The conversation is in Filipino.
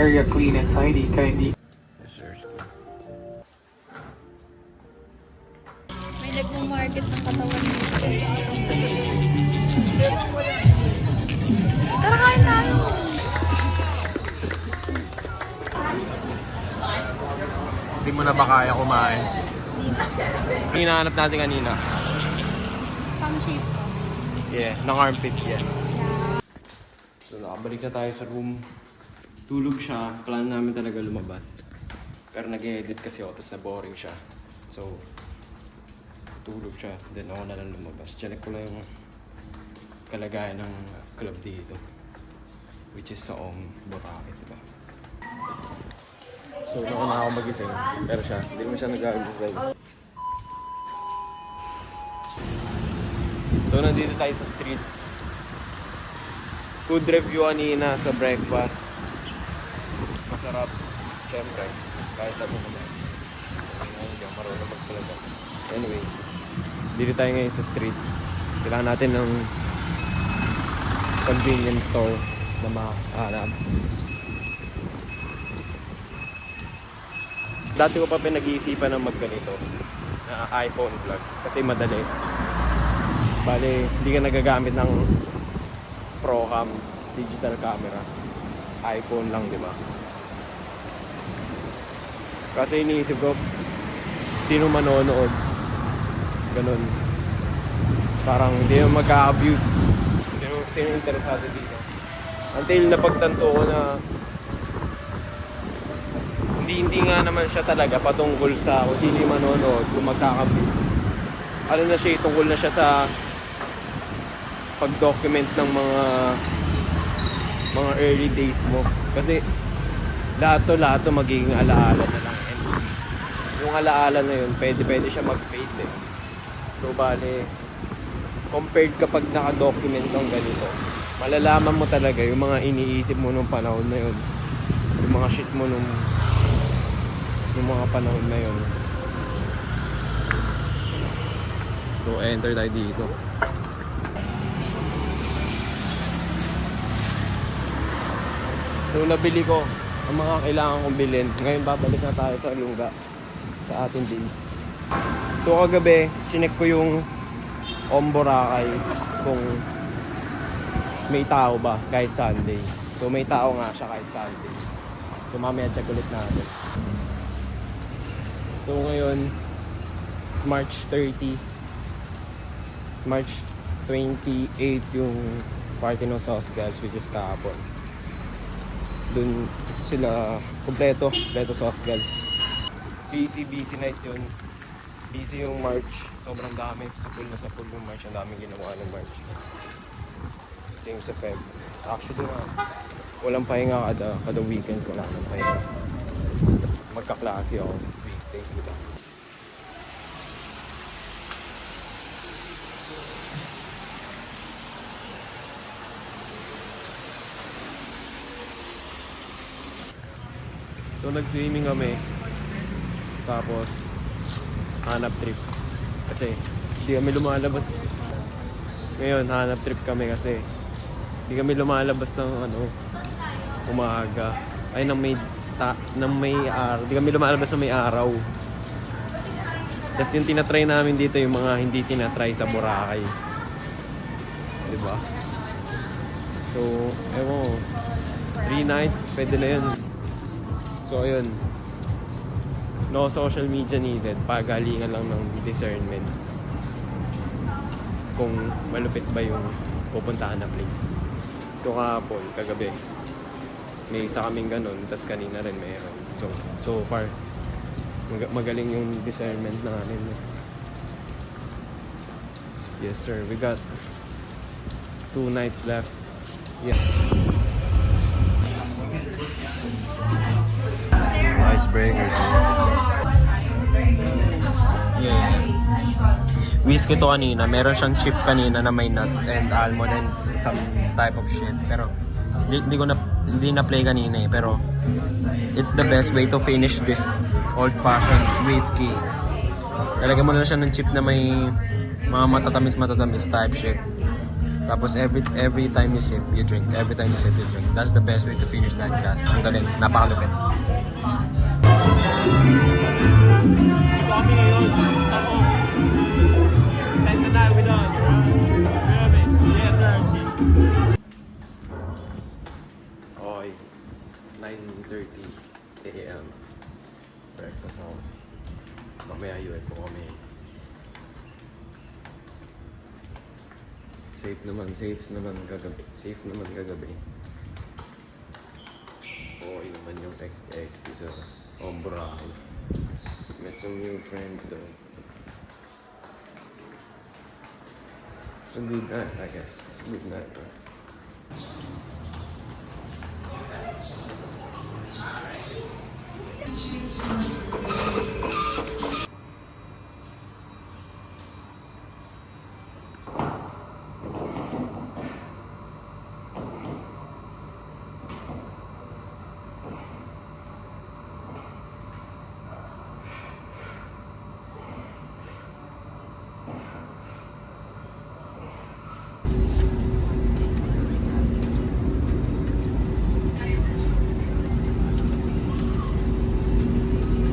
Area clean and tidy, kindly. Yes, sir. May nagmo-market ng katawan dito. Tara, kain tayo! Hindi mo na ba kaya kumain? Hinahanap natin kanina. Pang shape ko. Yeah, ng armpit yan. So nakabalik na tayo sa room. Tulog siya. Plan namin talaga lumabas. Pero nag-edit kasi ako, tapos na-boring siya. So, tulog siya. Then ako na lang lumabas. Check ko lang yung kalagayan ng club dito. Which is sa Boracay, diba? So, nauna ako magising. Pero siya, hindi naman siya nag-aagusay. So, nandito tayo sa streets. Food review kanina sa breakfast. Masarap. Siyempre, kahit ano naman. Hindi ako marunong magpalaga. Anyway, dito tayo ngayon sa streets. Kailangan natin ng convenience store na makahanap. Dati ko pa pinag-iisipan ng magganito na iPhone vlog kasi madali. Bale, hindi ka nagagamit ng Procam, digital camera. iPhone lang, di ba? Kasi iniisip ko, sino manonood? Ganun. Parang hindi naman magka-abuse. Sino interesado dito? Until napagtanto ko na hindi nga naman siya talaga patungkol sa kung sino yung manonood, kung magka-abuse. Ano na siya, tungkol na siya sa pag-document ng mga early days mo. Kasi lahat to magiging alaala na lang. And yung alaala na yun, pwede siya mag-fade eh. So bale, compared kapag naka-document ng ganito, malalaman mo talaga yung mga iniisip mo nung panahon na yun. Yung mga shit mo nung mga panahon na yun. So enter tayo dito. So nabili ko ang mga kailangan kong bilhin. Ngayon babalik na tayo sa Lunga, sa ating base. So kagabi, chinek ko yung Boracay kung may tao ba kahit Sunday. So may tao nga siya kahit Sunday. So mamaya check ulit natin. So ngayon, it's March 30. March 28 yung party ng Sauce Girls, which is kahapon. Doon sila kompleto Sauce Girls. Busy night yun. Busy yung March. Sobrang dami. Sa pool yung March. Ang daming ginawa ng March. Same sa Feb. Actually walang pahinga kada weekend. Wala nang pahinga. Tapos magkaklase ako. Weekdays, diba? So nag-swimming kami. Tapos hanap trip. Kasi hindi kami lumalabas. Ngayon hanap trip kami kasi hindi kami lumalabas ng umaga. Ay hindi kami lumalabas ng may araw. Tapos yung tinatry namin dito yung mga hindi tinatry sa Boracay. Diba? So, ewan ko. 3 nights, pwede na yun. So ayun, no social media needed, pagalingan lang ng discernment kung malupit ba yung pupuntahan na place. So kahapon, kagabi, may isa kaming ganun, tas kanina rin mayroon. So far, magaling yung discernment namin. Yes sir, we got 2 nights left. Yeah. Icebreakers. Yeah. Whiskey to kanina. Meron siyang chip kanina na may nuts and almond and some type of shit. Pero hindi na play kanina eh. Pero it's the best way to finish this old-fashioned whiskey. Lalagyan mo na siya ng chip na may mga matatamis type shit. Tapos every time you sip, you drink. Every time you sip, you drink. That's the best way to finish that glass. Ang galing. Napakalupit. Kami ngayon, ako. Spend the night with us, bro. Feel me? Yes, sir, Ski. Okay. 9:30 a.m. Breakfast ako. Mamaya UFO kami. Safe naman kagabi. Okay naman yung XXP sa Boracay. Met some new friends though. It's a good night, I guess. It's a good night, bro.